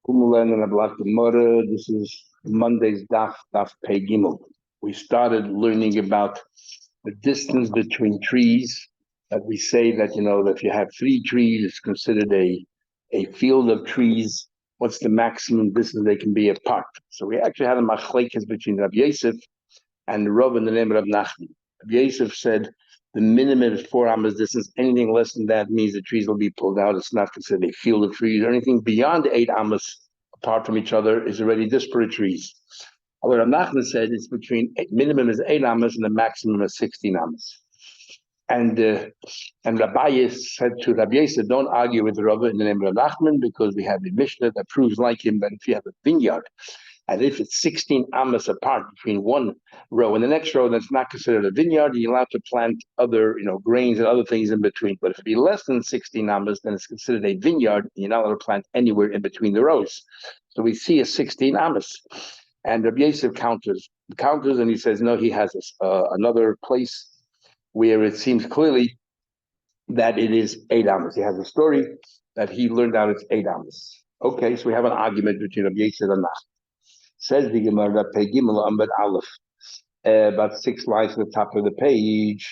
Kumulan and Ablat Gemara. This is Monday's Daf Pei Gimel. We started learning about the distance between trees. That we say that that if you have three trees, it's considered a field of trees. What's the maximum distance they can be apart? So we actually had a machlekes between Rabbi Yosef and the Rav in the name of Nachman. Rabbi Yosef said the minimum is 4 amas distance. Anything less than that means the trees will be pulled out. It's not considered a field of trees. Or anything beyond 8 amas apart from each other is already disparate trees. What Rav Nachman said is minimum is 8 amas and the maximum is 16 amas. And Rabbi said to Rabbi Yosef, don't argue with the Rav in the name of Rav Nachman because we have a Mishnah that proves like him that if you have a vineyard and if it's 16 amas apart between one row and the next row, that's not considered a vineyard. You're allowed to plant other, grains and other things in between. But if it be less than 16 amas, then it's considered a vineyard. And you're not allowed to plant anywhere in between the rows. So we see a 16 amas. And Rabbi Yosef counters, and he says, no, he has another place where it seems clearly that it is 8 amas. He has a story that he learned out it's 8 amas. Okay, so we have an argument between Rabbi Yosef and Nachman. Says the Gemara, Pei Gimel Amud Aleph, about 6 lines at the top of the page.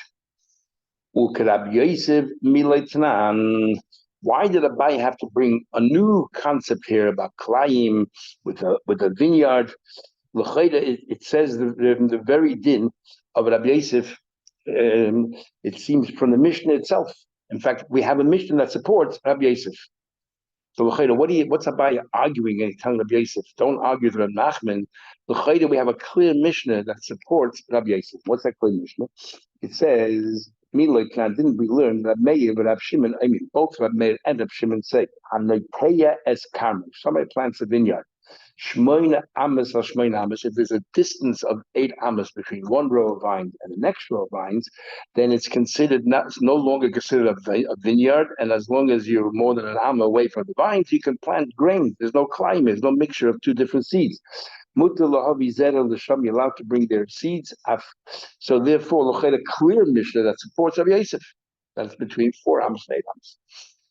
U'Rabbi Yosef milaytnan. Why did Abai have to bring a new concept here about klayim with a vineyard? It says the very din of Rabbi Yosef. It seems from the Mishnah itself. In fact, we have a Mishnah that supports Rabbi Yosef. So what's Abai arguing and telling Rabbi Yosef? Don't argue with Rabbi Nachman. We have a clear Mishnah that supports Rabbi Yosef. What's that clear Mishnah? It says, didn't we learn that Meir and Rabbi Shimon, both Rabbi Meir and Rabbi Shimon say, es karmel. Somebody plants a vineyard. Shmoina amas or shmoina amas. If there's a distance of 8 amas between one row of vines and the next row of vines, then it's no longer considered a vineyard. And as long as you're more than an amma away from the vines, you can plant grains. There's no climate. There's no mixture of two different seeds. You're allowed to bring their seeds. So therefore, a clear Mishnah that supports Rabbi Yosef. That's between 4 amas and 8 amas.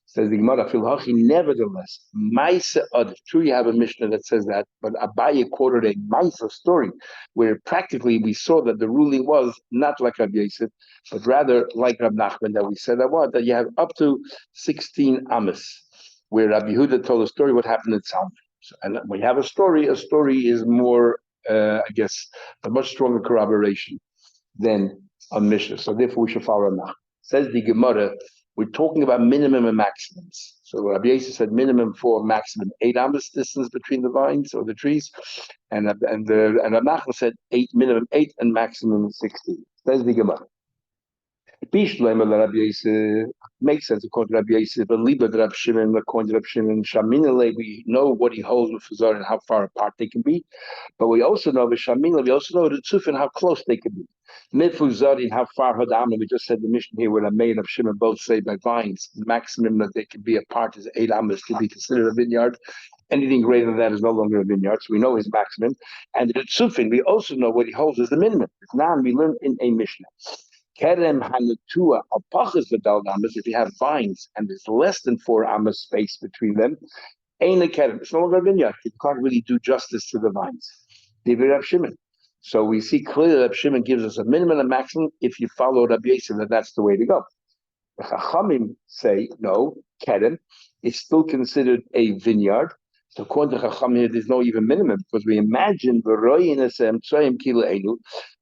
Says the Gemara, Filhachi, nevertheless, Maisa Ad. True, you have a Mishnah that says that, but Abaye quoted a Maisa story where practically we saw that the ruling was not like Rabbi Yosef, but rather like Rabbi Nachman that we said that you have up to 16 amas, where Rabbi Yehuda told a story what happened in Salmon. And when you have a story is more, I guess, a much stronger corroboration than a Mishnah. So therefore, we should follow Nachman. Says the Gemara, we're talking about minimum and maximums. So Rabbi Yosef said minimum 4, maximum 8 amas distance between the vines or the trees, and Rabbi Nachman said minimum 8 and maximum 16. Says the Gemara. Makes sense according to Rabbi Yosef, but Liba Rabbi Shimon, according to Rabbi Shimon, Shaminale, we know what he holds with Fazar and how far apart they can be, but we also know the Shaminale, we also know the Tzufin, how close they can be. Mifuzari, how far Hadam, we just said the mission here where I made of Shimon both say by vines, the maximum that they can be apart is 8 amas to be considered a vineyard. Anything greater than that is no longer a vineyard, so we know his maximum. And the Tzufin, we also know what he holds as the minimum. Now we learn in a Mishnah. Kerem Hanatua Alpachas Vidal Amas, if you have vines and there's less than 4 amas space between them, ain't a kerem. It's no longer a vineyard. You can't really do justice to the vines. David Rab Shimon. So we see clearly that Shimon gives us a minimum and maximum if you follow Rabbi Yosef, that's the way to go. The Chachamim say, no, kerem is still considered a vineyard. So according to Chacham here, there's no even minimum because we imagine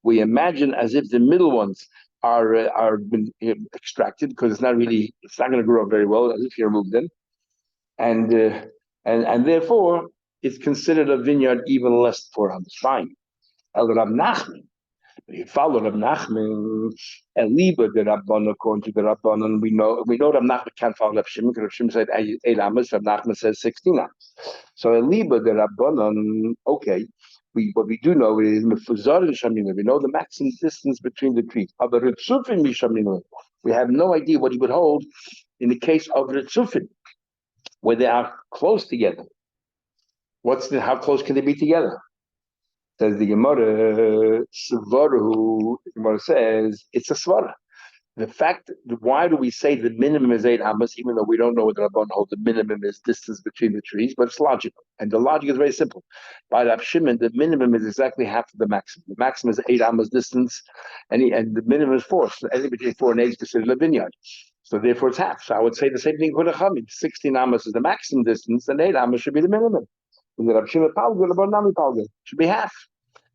we imagine as if the middle ones are been extracted because it's not going to grow very well as if you remove them, and therefore it's considered a vineyard even less than 4 amas. Fine. El Rab Nachman, you follow Rab Nachman, Eliba the Rabban according to the Rabban, we know Rab Nachman can't follow Rab Shimon because Rab Shimon said 8 amas, Rab Nachman says 16 amas. So Eliba the Rabban, okay. What we do know is we know the maximum distance between the trees. We have no idea what he would hold in the case of Ritzufin, where they are close together. How close can they be together? Says the Gemara, Svaru, the Gemara says it's a Svara. The fact, why do we say the minimum is 8 amos, even though we don't know what the Rabban hold the minimum is distance between the trees, but it's logical. And the logic is very simple. By Rav Shimon, the minimum is exactly half of the maximum. The maximum is 8 amos distance, and the minimum is 4. So anything between 4 and 8 is considered a vineyard. So therefore it's half. So I would say the same thing for the Chamin. 16 amos is the maximum distance, and 8 amos should be the minimum. And the Rav Shimon Palgal, Rabban Nami Palgal, should be half.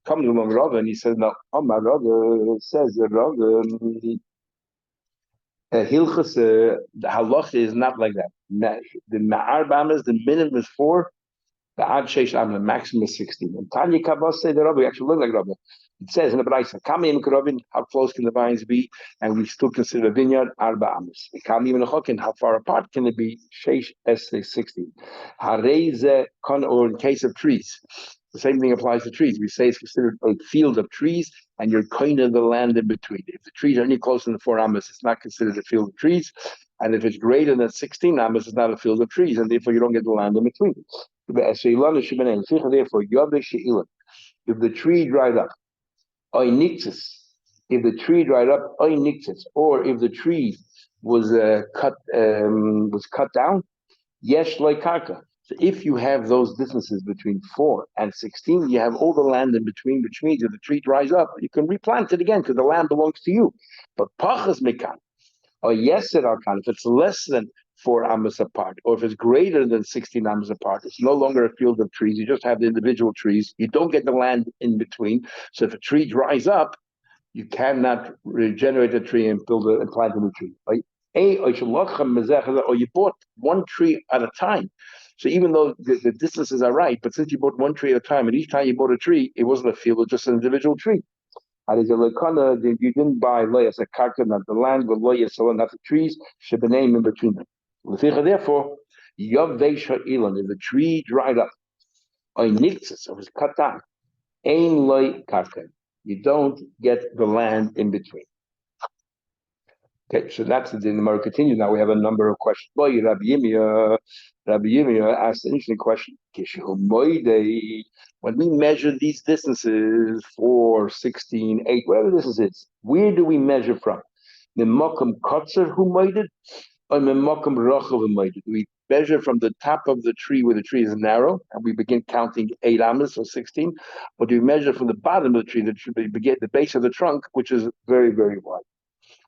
Comes along Rava, and he says, no, my Rava says, Rava, Hilchus, the halacha is not like that. The ma'ar bamas, the minimum is 4. The ad sheish am, the maximum is 16. And Tanya Kabbalah say the Rabbi actually look like Rabbi. It says in the Braisa, Kamim Karovin, how close can the vines be? And we still consider a vineyard arba amas. Kamim and Chokin, how far apart can it be? Sheish es 16. Hareze kon, or in case of trees. The same thing applies to trees. We say it's considered a field of trees, and you're kind of the land in between. If the trees are any closer than 4 amos, it's not considered a field of trees. And if it's greater than 16 amos, it's not a field of trees, and therefore you don't get the land in between. Therefore, if the tree dried up, if the tree dried up, or if the tree was cut down, yesh like karka. So if you have those distances between 4 and 16, you have all the land in between, which means if the tree dries up, you can replant it again because the land belongs to you. But pachas mekan, or yeser alkan, if it's less than 4 amos apart, or if it's greater than 16 amos apart, it's no longer a field of trees. You just have the individual trees. You don't get the land in between. So if a tree dries up, you cannot regenerate a tree and and plant a new tree. Or you bought one tree at a time. So even though the distances are right, but since you bought one tree at a time, and each time you bought a tree, it wasn't a field, it was just an individual tree. You didn't buy loyas a karka, not the land, but loyas not the trees, should be named in between them. Therefore, if the tree dried up, or it was cut down, ain loy karka. You don't get the land in between. Okay, so that's the Gemara continues. Now we have a number of questions. Boy, Rabbi Yirmiyah asked an interesting question. When we measure these distances, 4, 16, 8, whatever this is, where do we measure from? Mimakom kotzer humoided or mimakom rochav humoided? We measure from the top of the tree where the tree is narrow, and we begin counting 8 amos or 16, or do we measure from the bottom of the tree, the base of the trunk, which is very, very wide?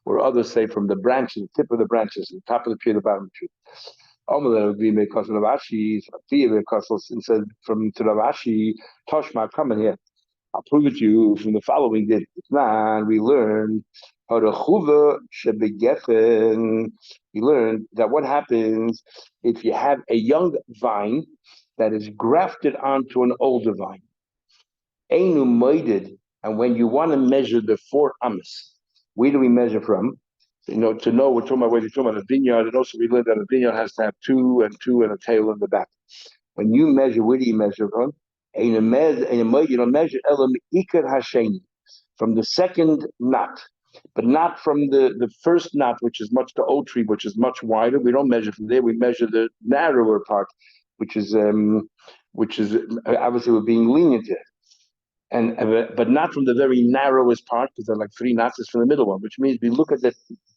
Or others say from the branches, the tip of the branches, the top of the tree, the bottom of the tree. And said from to Ravashi, Toshma, come in here. I'll prove it to you from the following day. We learned how to chuva shebegefen. We learned that what happens if you have a young vine that is grafted onto an older vine. Einu moided, and when you want to measure the 4 amos, where do we measure from? To know we're talking about whether you're talking about a vineyard, and also we learned that a vineyard has to have 2 and 2 and a tail in the back. When you measure, where do you measure from? You don't measure from the second knot, but not from the first knot, which is much the old tree, which is much wider. We don't measure from there. We measure the narrower part, which is obviously we're being lenient here. But not from the very narrowest part, because there are like 3 knots, is from the middle one, which means we look at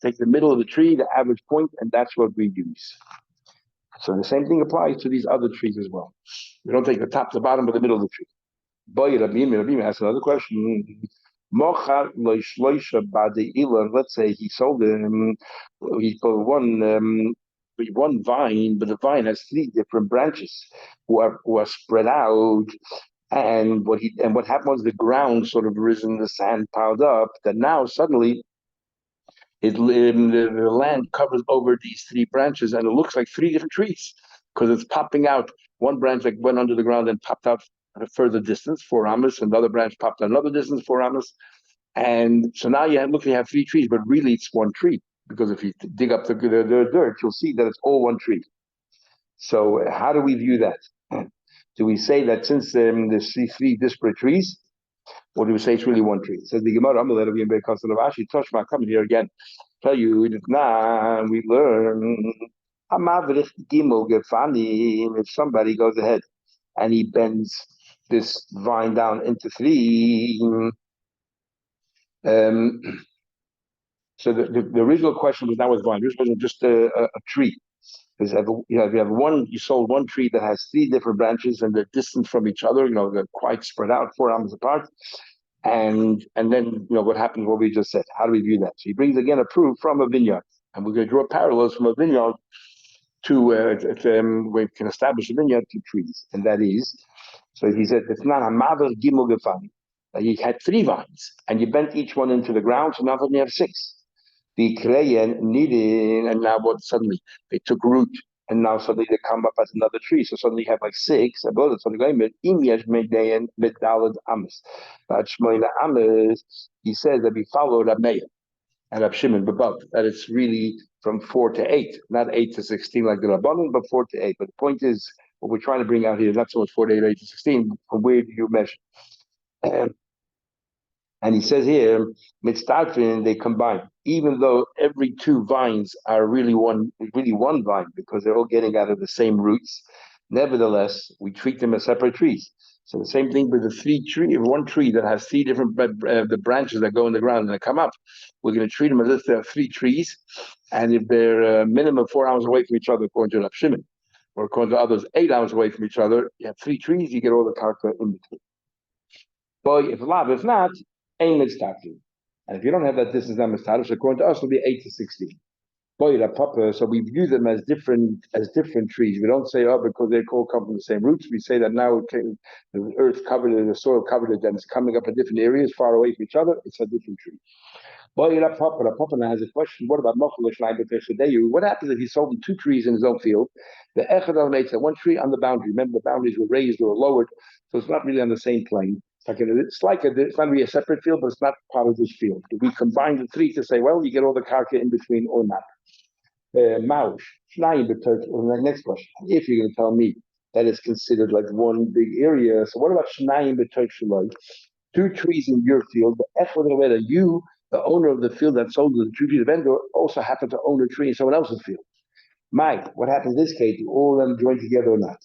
take the middle of the tree, the average point, and that's what we use. So the same thing applies to these other trees as well. We don't take the top, the bottom, but the middle of the tree. Boy, Rabbi asks another question. Let's say he sold him, he put one vine, but the vine has 3 different branches who are spread out. And what happened was the ground sort of risen, the sand piled up, that now suddenly the land covers over these 3 branches, and it looks like 3 different trees because it's popping out. One branch like went under the ground and popped out at a further distance, 4 amos, and the other branch popped out another distance, 4 amos. And so now you have 3 trees, but really it's 1 tree, because if you dig up the dirt, you'll see that it's all 1 tree. So how do we view that? Do we say that since there's 3 disparate trees, or do we say it's really 1 tree? So the Gemara, I'm going to be Ashi Toshma, come here again. Tell you that we learn if somebody goes ahead and he bends this vine down into 3, So the original question was, that was vine. This wasn't just a tree. Because if you have one, you sold one tree that has three different branches and they're distant from each other. They're quite spread out, 4 arms apart. And then what happens? What we just said. How do we view that? So he brings again a proof from a vineyard, and we're going to draw parallels from a vineyard to we can establish a vineyard to trees, and that is. So he said it's not a mother gimel gefani. You had three vines, and you bent each one into the ground, so now you have six. The Kreyen needed, and now what? Suddenly they took root, and now suddenly they come up as another tree. So suddenly you have like six. And both suddenly Imyesh Medayan Medalad Amis. But Shmoina Amis, he says that we follow Rameya and Rab Shimon above, that it's really from 4 to 8, not 8 to 16 like the Rabbanon, but 4 to 8. But the point is, what we're trying to bring out here, not so much 4 to 8, 8 to 16, from where do you measure? And he says here, mitzdarfin, they combine, even though every two vines are really one vine because they're all getting out of the same roots. Nevertheless, we treat them as separate trees. So the same thing with one tree that has three different the branches that go in the ground and they come up. We're going to treat them as if there are three trees, and if they're minimum 4 hours away from each other, according to Rab Shimon, or according to others, 8 hours away from each other, you have three trees, you get all the karka in between. But if not, ain't mitzdarfin. And if you don't have that distance, then mitzdarfin, according to us, it'll be 8 to 16. So we view them as different trees. We don't say, because they all come from the same roots. We say that now the earth covered it, the soil covered it, and it's coming up in different areas, far away from each other. It's a different tree. Papa has a question. What about what happens if he sold 2 trees in his own field? The Echad makes that one tree on the boundary. Remember, the boundaries were raised or lowered, so it's not really on the same plane. It's not really a separate field, but it's not part of this field. We combine the 3 to say, well, you get all the karka in between or not. Maush, the next question. If you're going to tell me that it's considered like one big area, so what about Shnayim b'Torah? 2 trees in your field, but whether you, the owner of the field that sold the tree to the vendor, also happen to own a tree in someone else's field. Mike, what happens in this case? Do all of them join together or not?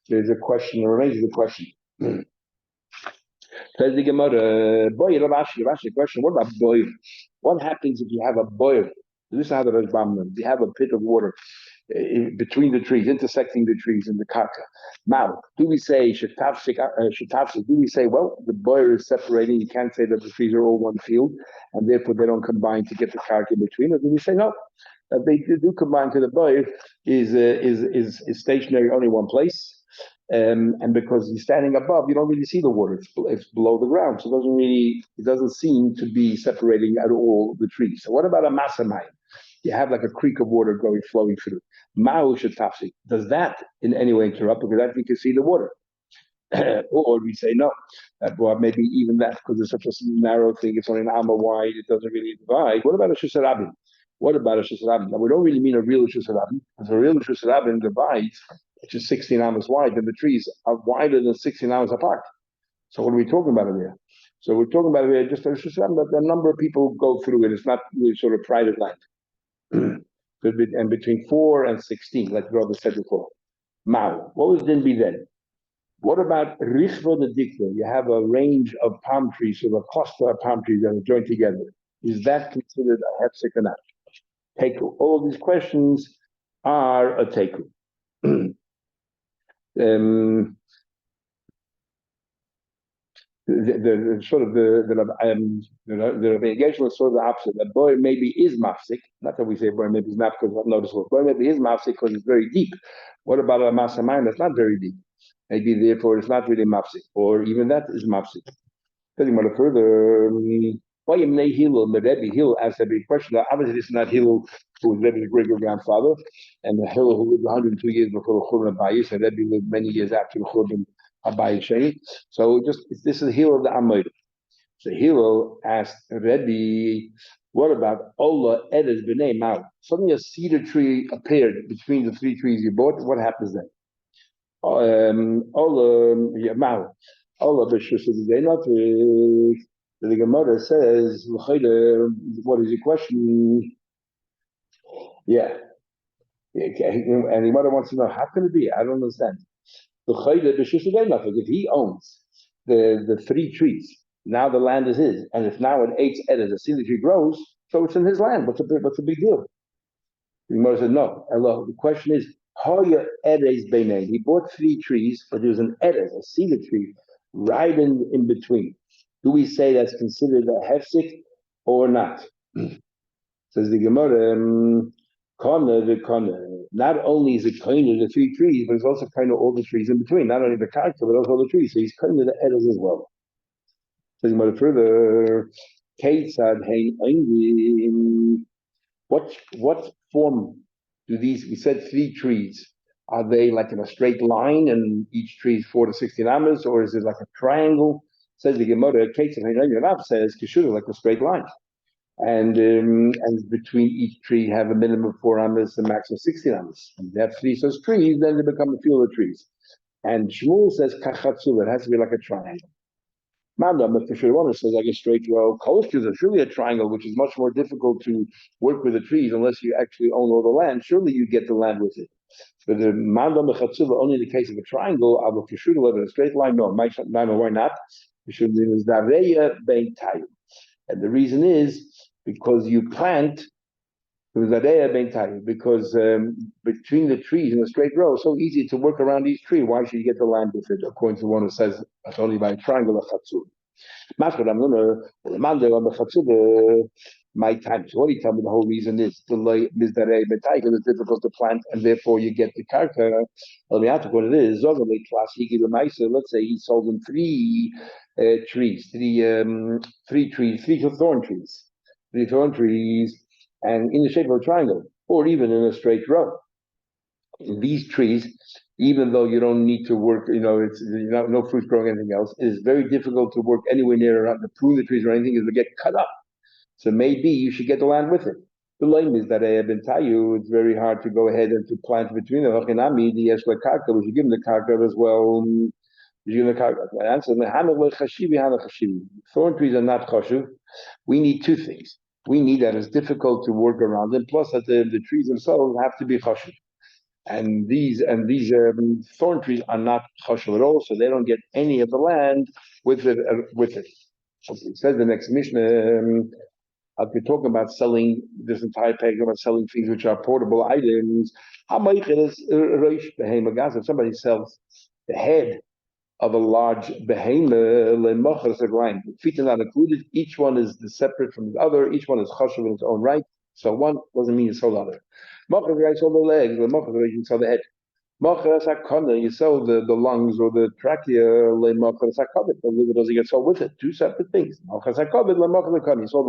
There's a question, or remains the question. Says the Gemara, boy, Rashi question, what about boy? What happens if you have a boy? This is how the Rashbam, you have a pit of water between the trees, intersecting the trees in the karka. Now, do we say shetafsik? Do we say, well, the boyer is separating? You can't say that the trees are all one field, and therefore they don't combine to get the karka in between. Or do we say no? That they do combine to the boyer is stationary only one place. And because he's standing above, you don't really see the water. It's below the ground, so it doesn't seem to be separating at all the trees. So what about a masamai? You have like a creek of water flowing through. Ma'u shetafsi. Does that in any way interrupt? Because that you can see the water. Or we say no. Well, maybe even that, because it's such a narrow thing, it's only an amma wide, it doesn't really divide. What about a shusarabim? Now, we don't really mean a real shusarabim, because a real shusarabim divides, which is 16 amas wide, and the trees are wider than 16 amas apart. So what are we talking about here? So we're talking about here just a shusarabim, but a number of people go through it. It's not really sort of private land. And between 4 and 16, like the brother said before. Mao, what was then be then? What about Richva the Dikva? You have a range of palm trees, so a cluster of palm trees that are joined together. Is that considered a hefsek or not? Teku. All of these questions are a teku. The sort of the engagement is sort of the opposite. That boy maybe is mafsik. Not that we say boy maybe is not because it's noticeable. Boy maybe is mafsik because it's very deep. What about a masamayim that's not very deep? Maybe therefore it's not really mafsik, or even that is mafsik. Telling more further, why Rebbe Hill asked a big question. Obviously, this is not Hill who was Rebbe's great grandfather, and the Hill who lived 102 years before the Churban Abayis, and Rebbe lived many years after the Churban Abayis Sheni. So this is Hill of the Amoid. So Hill asked Rebbe, what about Allah Edes B'nei Mao? Suddenly a cedar tree appeared between the 3 trees you bought. What happens then? Mao. Allah B'Shus the Gemara says, what is your question? Yeah. And the mother wants to know, how can it be? I don't understand. If he owns the 3 trees, Now the land is his, and if now it eats edit, a cedar tree grows, so it's in his land. What's the big deal? The Gemara said, no. Hello. The question is, Hoya Edes Beinain. He bought 3 trees, but there was an Edes, a cedar tree, right in between. Do we say that's considered a hefsek or not? Says the Gemara, not only is it kind of the 3 trees, but it's also kind of all the trees in between. Not only the character, but also all the trees. So he's kind of the Edes as well. Says the Gemara further, what form do these? We said 3 trees. Are they like in a straight line, and each tree is 4 to 16 amas, or is it like a triangle? Says the Gemara. Kate says kishuda like a straight line, and between each tree have a minimum of 4 amas, a max of 16 amas. And they have 3 such trees, then they become a field of trees. And Shmuel says kachatzu. It has to be like a triangle. Manda, but for sure, says like a straight row. Coast is surely a triangle, which is much more difficult to work with the trees unless you actually own all the land. Surely you get the land with it. But the Manda Mechatzula, only in the case of a triangle, Abu Kishuda, whether a straight line, no, why not? Kishuda is Dareya Bein Tayu. And the reason is because you plant because between the trees in a straight row, it's so easy to work around each tree. Why should you get the land with it? According to the one who says it's only by a triangle of chatzur. My time. So what do you tell me? The whole reason is it's difficult to plant, and therefore you get the karka. Let me ask what it is. Let's say he sold them 3 trees, 3 thorn trees, 3 thorn trees. And in the shape of a triangle, or even in a straight row. In these trees, even though you don't need to work, it's no fruit growing, anything else, it is very difficult to work anywhere near around to prune the trees or anything, is to get cut up. So maybe you should get the land with it. The lame is that I have been tayu, it's very hard to go ahead and to plant between them. The yeshla karka, we should give them the karka as well. I answer the thorn trees are not chashuv. We need 2 things. We need that it's difficult to work around them, plus that the trees themselves have to be chashuv. And these thorn trees are not chashuv at all, so they don't get any of the land with it. Okay, it says the next Mishnah. I've been talking about selling this entire page about selling things which are portable items. If somebody sells the head of a large behemoth, feet are not included. Each one is separate from the other. Each one is chashuv in its own right. So one doesn't mean you sell the other. You sell the legs. You sell the head. You sell the lungs or the trachea. The liver doesn't get sold with it. 2 separate things. You sell the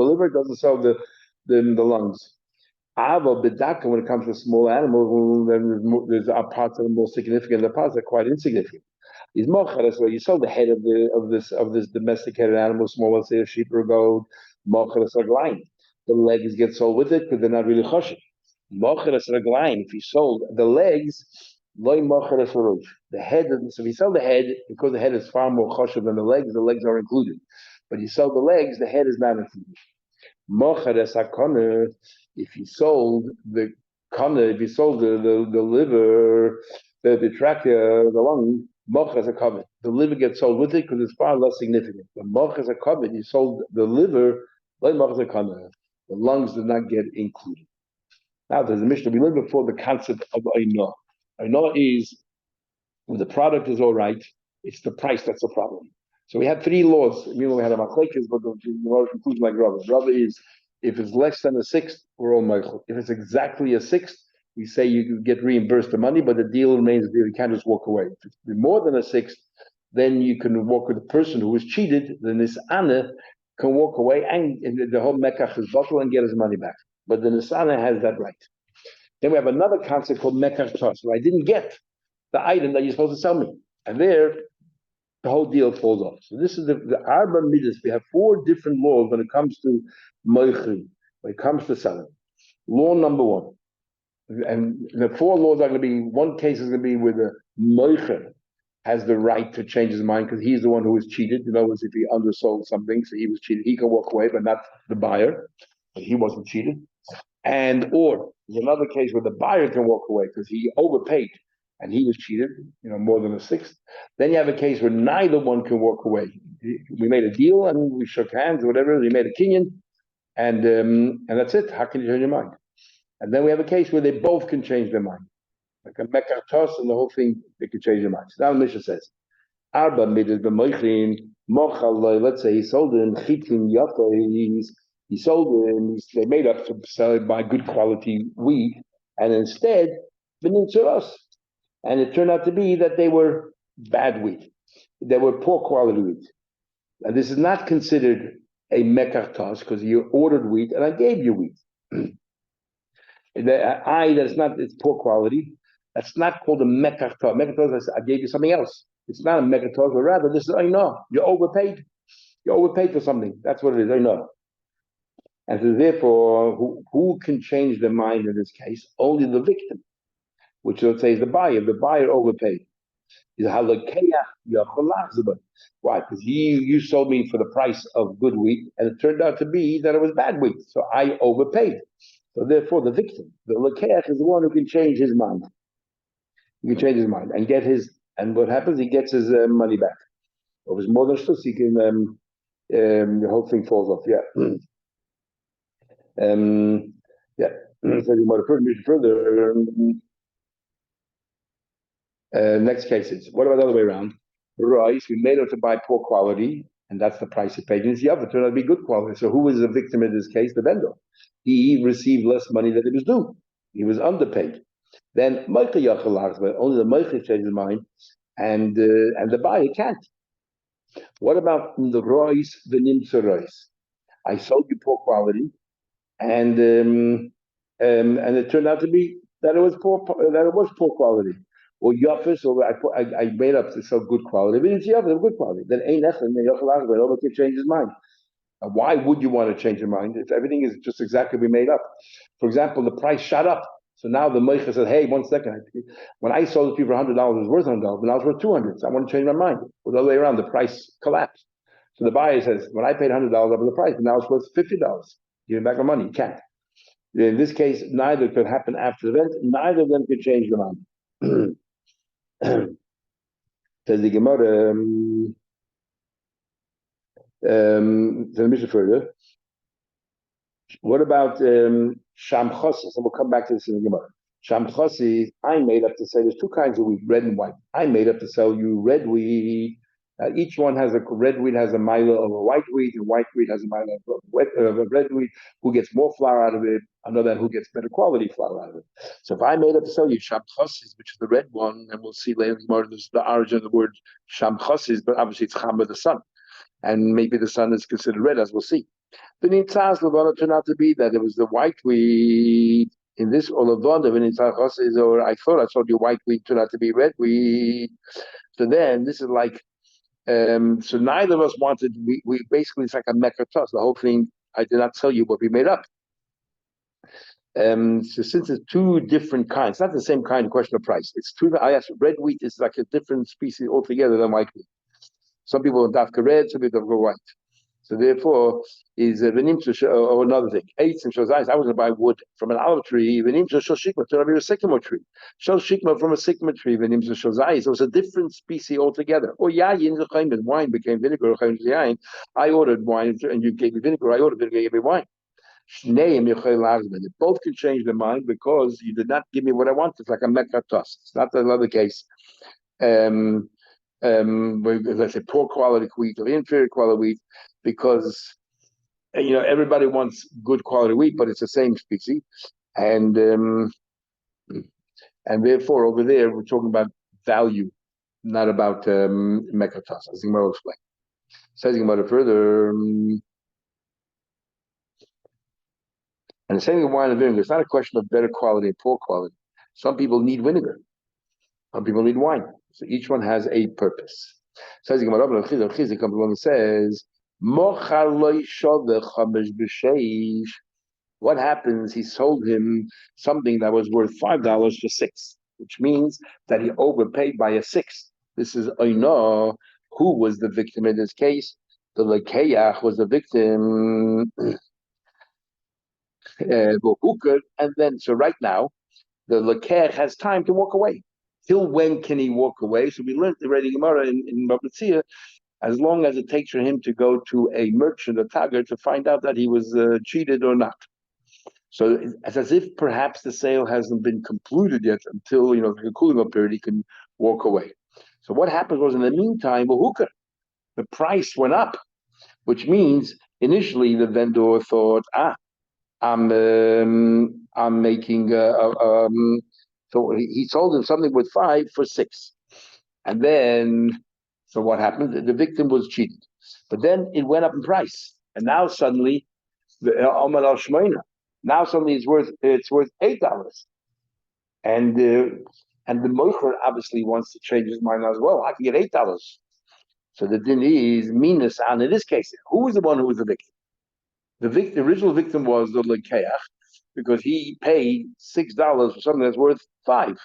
liver, doesn't sell the lungs. When it comes to small animals, then there's parts that are more significant. The parts that are quite insignificant. Is mocharas where you sell the head of this domesticated animal, small, let's say a sheep or a goat. Mocharas raglaim. The legs get sold with it because they're not really choshev. Mocharas raglaim. If you sold the legs, loy mocharas rosh. The head. So if you sell the head, because the head is far more choshev than the legs are included. But you sell the legs, the head is not included. Mocharas hakona. If you sold the kana, if you sold the liver, the trachea, the lung. Moch as a covet. The liver gets sold with it because it's far less significant. The moch as a covet, you sold the liver, like moch as a covet. The lungs did not get included. Now there's a Mishnah. We learned before the concept of Ainoah. Ainoah is when the product is all right, it's the price that's the problem. So we had 3 laws. We had a machlekes, but the conclusion like Rava. Rava is if it's less than a 6th, we're all meichel. If it's exactly a 6th, we say you get reimbursed the money, but the deal remains a deal. You can't just walk away. If it's more than a 6th, then you can walk with the person who was cheated. Then this Anna can walk away and the whole mekach is bottle and get his money back. But the Nisana has that right. Then we have another concept called mekach tos, where I didn't get the item that you're supposed to sell me. And there, the whole deal falls off. So this is the Arba Midas. We have 4 different laws when it comes to moichri, when it comes to selling. Law number 1. And the 4 laws are going to be, one case is going to be where the moicher has the right to change his mind because he's the one who was cheated. In other words, if he undersold something, so he was cheated, he can walk away, but not the buyer. But he wasn't cheated. Or there's another case where the buyer can walk away because he overpaid and he was cheated, more than a sixth. Then you have a case where neither one can walk away. We made a deal and we shook hands, whatever. We made a kinyan, and that's it. How can you change your mind? And then we have a case where they both can change their mind, like a mekar tos, and the whole thing they can change their mind. So now the Mishnah says, Arba midas b'moichin mochal. Let's say he sold him chitin yafa. He sold him. They made up to sell it by good quality wheat, and instead benin tzuros. And it turned out to be that they were bad wheat. They were poor quality wheat. And this is not considered a mekartos because you ordered wheat and I gave you wheat. It's poor quality. That's not called a mekartos. Mekartos, I gave you something else. It's not a mekartos, but rather this is, you overpaid. You overpaid for something. That's what it is, I know. And so therefore, who can change their mind in this case? Only the victim, which let's say is the buyer. The buyer overpaid. Why? Because you sold me for the price of good wheat, and it turned out to be that it was bad wheat, so I overpaid. So therefore, the victim, the lekeach, is the one who can change his mind. He can change his mind and get his. And what happens? He gets his money back. If it's more than shtus, he can. The whole thing falls off. Yeah. Yeah. So you might have further. Next cases. What about the other way around? Rice, we made it to buy poor quality, and that's the price he paid. And the other turned out to be good quality. So who was the victim in this case? The vendor. He received less money than he was due. He was underpaid. Then Meicha Yachal, but only the Meicha changed his mind, and the buyer can't. What about the Rice, the Nimsa Rice? I sold you poor quality, and it turned out to be that it was poor quality. Or Yafis, or I made up to sell good quality. But it's Yafis of good quality. Then ain't nothing. Then Yochel can change his mind. Now, why would you want to change your mind if everything is just exactly we made up? For example, the price shot up. So now the Meicha says, "Hey, 1 second. When I sold it to you for $100, it was worth $100, but now it's worth $200. So I want to change my mind." Or the other way around, the price collapsed. So the buyer says, "When I paid $100 over the price, but now it's worth $50. Give me back my money." You can't. In this case, neither could happen after the event. Neither of them could change their mind. Says the Gemara, the Mishnah further. What about Sham Chosis? And we'll come back to this in the Gemara. Sham Chosis, I made up to say there's two kinds of wheat, red and white. I made up to sell you red wheat. Each one has red wheat has a milo of a white wheat, and white wheat has a milo of a red wheat. Who gets more flour out of it? Another who gets better quality flour out of it. So if I made up to sell you Sham Chosis, which is the red one, and we'll see later more the origin of the word Sham Chosis, but obviously it's Cham of the sun, and maybe the sun is considered red, as we'll see. The Nitzaz Levana turned out to be that it was the white wheat. In this Olavanda, when Nitzaz is, or I thought I told you white wheat turned out to be red wheat. So then this is like, so neither of us wanted, we basically, it's like a mekatos. The whole thing, I did not tell you what we made up. So since it's two different kinds, not the same kind of question of price. It's two, I asked, red wheat is like a different species altogether than white wheat. Some people dafka red, some people dafka white. So therefore, is or another thing. Eight and shows eyes. I was going to buy wood from an olive tree. Venimsa shoshikma to a sycamore tree. Shoshikma from a sycamore tree. Venimsa shows eyes. It was a different species altogether. Or yayin the wine became vinegar. I ordered wine and you gave me vinegar. I ordered vinegar, you gave me wine. They both can change their mind because you did not give me what I wanted. It's like a mekatos. It's not another case. Let's say poor quality wheat or inferior quality wheat, because everybody wants good quality wheat, but it's the same species, and therefore over there we're talking about value, not about mekatos. As the Gemara will explain. Says about it further, and the same with wine and vinegar. It's not a question of better quality and poor quality. Some people need vinegar. Some people need wine. So each one has a purpose. Says the Gemara, Chizik comes along and says, what happens? He sold him something that was worth $5 for $6, which means that he overpaid by a sixth. This is Oina. Who was the victim in this case? The Lekeach was the victim. And then, so right now, the Lekeach has time to walk away. Till when can he walk away? So we learned already Gemara in Bava Basra, as long as it takes for him to go to a merchant, a tagger, to find out that he was cheated or not. So it's as if perhaps the sale hasn't been concluded yet until the cooling off period he can walk away. So what happened was in the meantime, the price went up, which means initially the vendor thought, I'm making so he sold him something with 5 for 6, and then so what happened? The victim was cheated, but then it went up in price, and now suddenly the now suddenly it's worth $8, and the mocher obviously wants to change his mind as well. I can get $8. So the din is minus, and in this case, who was the one who was the victim? The original victim was the lekeach, because he paid $6 for something that's worth 5.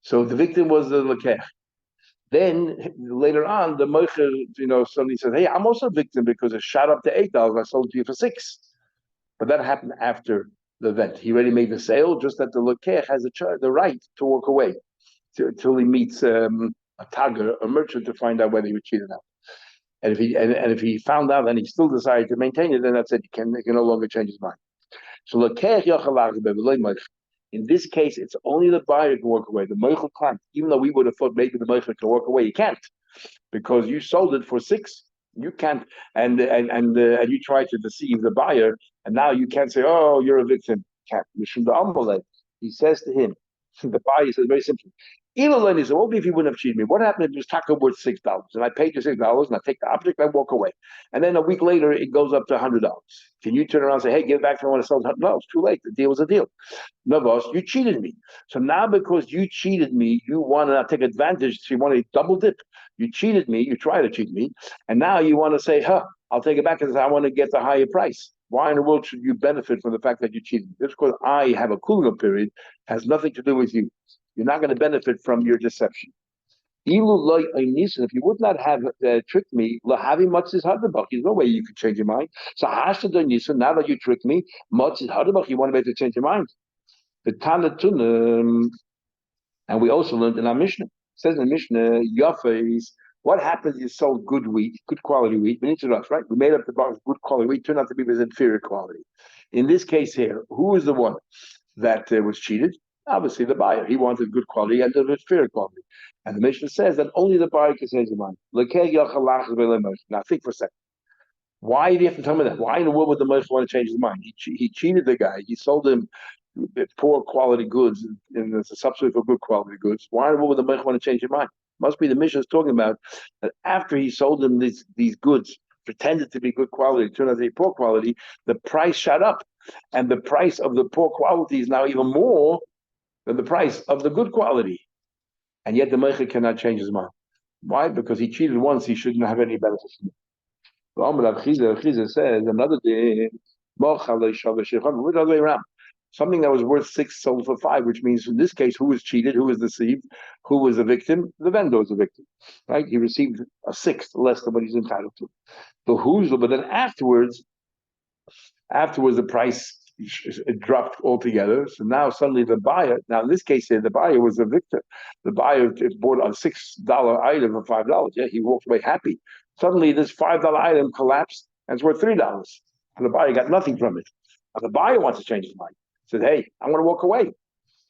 So the victim was the lekeach. Then later on, the mocher, suddenly says, "Hey, I'm also a victim because it shot up to $8. I sold it to you for 6." But that happened after the event. He already made the sale, just that the lekeach has the right to walk away till he meets a tagger, a merchant, to find out whether he was cheated out. And if he found out and he still decided to maintain it, then that's it. He can no longer change his mind. So in this case, it's only the buyer who can walk away. The moichel can't. Even though we would have thought maybe the moichel can walk away, he can't, because you sold it for 6. You can't, and you tried to deceive the buyer, and now you can't say, "Oh, you're a victim." Can't. He says to him, the buyer says very simply, "Even he said, what if you wouldn't have cheated me? What happened if it was taka worth $6 and I paid you $6 and I take the object and I walk away, and then a week later it goes up to $100? Can you turn around and say, 'Hey, give it back to me, I want to sell it'?" No, it's too late. The deal was a deal. No, boss, you cheated me. So now because you cheated me, you want to take advantage. So you want to double dip. You cheated me. You try to cheat me, and now you want to say, I'll take it back because I want to get the higher price. Why in the world should you benefit from the fact that you cheated? Just because I have a cooling off period has nothing to do with you. You're not going to benefit from your deception. If you would not have tricked me, there's no way you could change your mind. So now that you tricked me, you want to be able to change your mind. The Tanatun, and we also learned in our Mishnah. It says in the Mishnah, Yafa is what happens is sold good wheat, good quality wheat. We need to rush, right? We made up the box good quality wheat, turned out to be with inferior quality. In this case here, who is the one that was cheated? Obviously the buyer. He wanted good quality and inferior quality. And the Mishnah says that only the buyer can change his mind. Now think for a second. Why do you have to tell me that? Why in the world would the Moshe want to change his mind? He cheated the guy. He sold him poor quality goods, and it's a substitute for good quality goods. Why in the world would the Moshe want to change his mind? Must be the Mishnah is talking about that after he sold him these goods, pretended to be good quality, turned out to be poor quality, the price shot up. And the price of the poor quality is now even more than the price of the good quality. And yet the Moshe cannot change his mind. Why? Because he cheated once, he shouldn't have any benefit from it. Chiza says another day, the other way around. Something that was worth 6 sold for 5, which means in this case, who was cheated, who was deceived, who was the victim? The vendor was the victim, right? He received a 1/6 less than what he's entitled to. But then afterwards the price it dropped altogether. So now suddenly the buyer, now in this case here, the buyer was the victim. The buyer bought a $6 item for $5. Yeah, he walked away happy. Suddenly this $5 item collapsed and it's worth $3. And the buyer got nothing from it. Now the buyer wants to change his mind. Said, "Hey, I want to walk away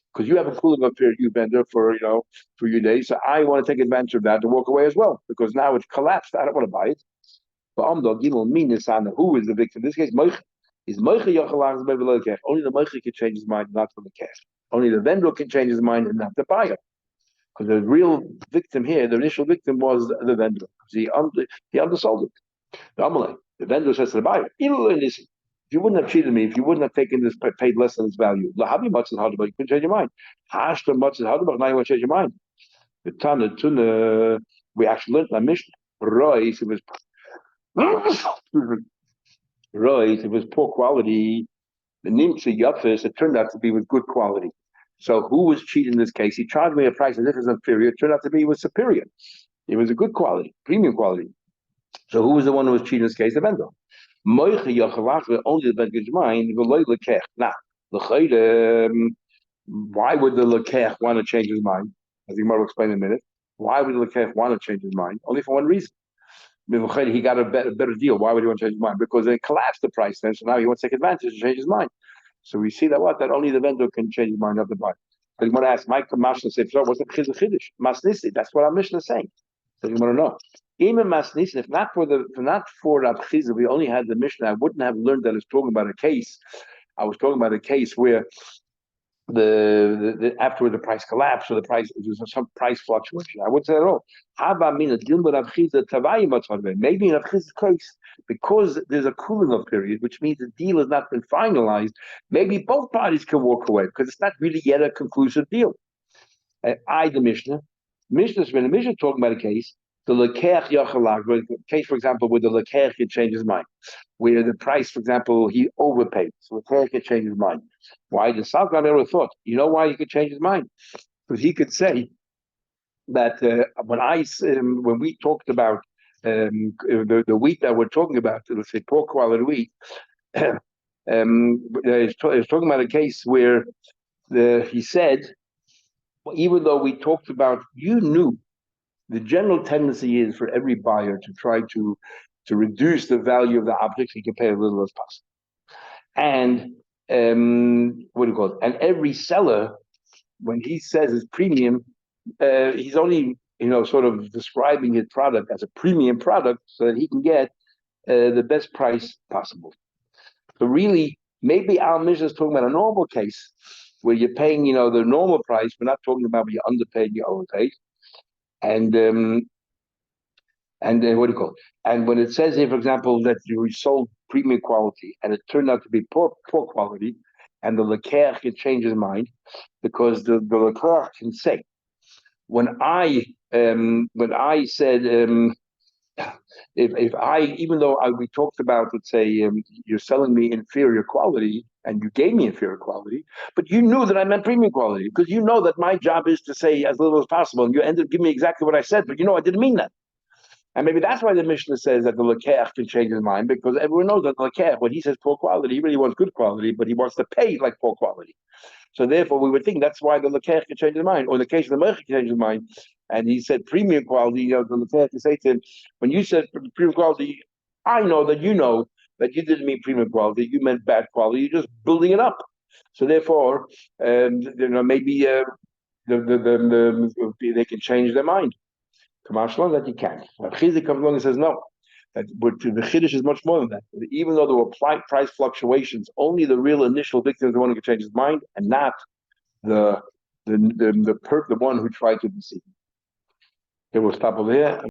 because you have a cooling off period, you vendor, for your days. So I want to take advantage of that to walk away as well because now it's collapsed. I don't want to buy it." But who is the victim? In this case, Moich. Is Moich only the Moich can change his mind, not the cash. Only the vendor can change his mind and not the buyer. Because the real victim here, the initial victim was the vendor. Because he undersold it. The vendor says to the buyer, if you wouldn't have cheated me, if you wouldn't have taken this, paid less than its value, much is harder, but you can change your mind. Hashta much is harder, but now you want to change your mind. The Tana, we actually learned that Mishnah. Royce, it was Right, it was poor quality. The Nimtza Yafis, it turned out to be with good quality. So who was cheating in this case? He charged me a price as if it was inferior. It turned out to be it was superior. It was a good quality, premium quality. So who was the one who was cheating in this case? The vendor. Only the vendor's mind. Now, why would the lekech want to change his mind? as the Gemara will explain in a minute. Why would the Lekech want to change his mind? Only for one reason. He got a better deal. Why would he want to change his mind? Because they collapsed the price then, so now he wants to take advantage to change his mind. So we see that only the vendor can change his mind of the buyer. So you want to ask, Mike Mashna say, so what's the Chiddush? Masnisi, that's what our Mishnah is saying. So you want to know. Even Masnisi, if not for Rab Chizah, we only had the Mishnah, I wouldn't have learned that it's talking about a case. I was talking about a case where after the price collapsed or there was some price fluctuation. I wouldn't say at all. How about maybe in Rav Chiza's case, because there's a cooling off period, which means the deal has not been finalized, maybe both parties can walk away because it's not really yet a conclusive deal. The Mishnah's been a Mishnah talking about a case, the Lekech Yachalag, case, for example, where the Lekech can change his mind, where the price, for example, he overpaid, so Lekech can change his mind. Why? The Salkan never thought. You know why he could change his mind? Because he could say that when we talked about the wheat that we're talking about, let's say poor quality wheat, he's talking about a case where he said, well, even though we talked about, you knew the general tendency is for every buyer to try to reduce the value of the objects he can pay as little as possible. And what do you call it? And every seller, when he says his premium, he's only sort of describing his product as a premium product so that he can get the best price possible. So really, maybe our Mishnah is talking about a normal case where you're paying, the normal price. We're not talking about where you're underpaid, you're overpaid. And what do you call it? And when it says here, for example, that you sold premium quality and it turned out to be poor quality, and the Lekech can change his mind, because the Lekech can say, when I said, if I, even though we talked about, let's say, you're selling me inferior quality and you gave me inferior quality, but you knew that I meant premium quality, because you know that my job is to say as little as possible, and you ended up giving me exactly what I said, but I didn't mean that. And maybe that's why the Mishnah says that the Lekech can change his mind, because everyone knows that the Lekech, when he says poor quality, he really wants good quality, but he wants to pay like poor quality. So therefore, we would think that's why the Lekech can change his mind, or the case of the Mechach can change his mind. And he said premium quality, the Lekech can say to him, when you said premium quality, I know that you didn't mean premium quality, you meant bad quality, you're just building it up. So therefore, maybe they can change their mind. Commercial that you can't. Chizik comes along and says no. That the Chiddush is much more than that. Even though there were price fluctuations, only the real initial victim is the one who can change his mind, and not the one who tried to deceive. Okay, we'll stop over here.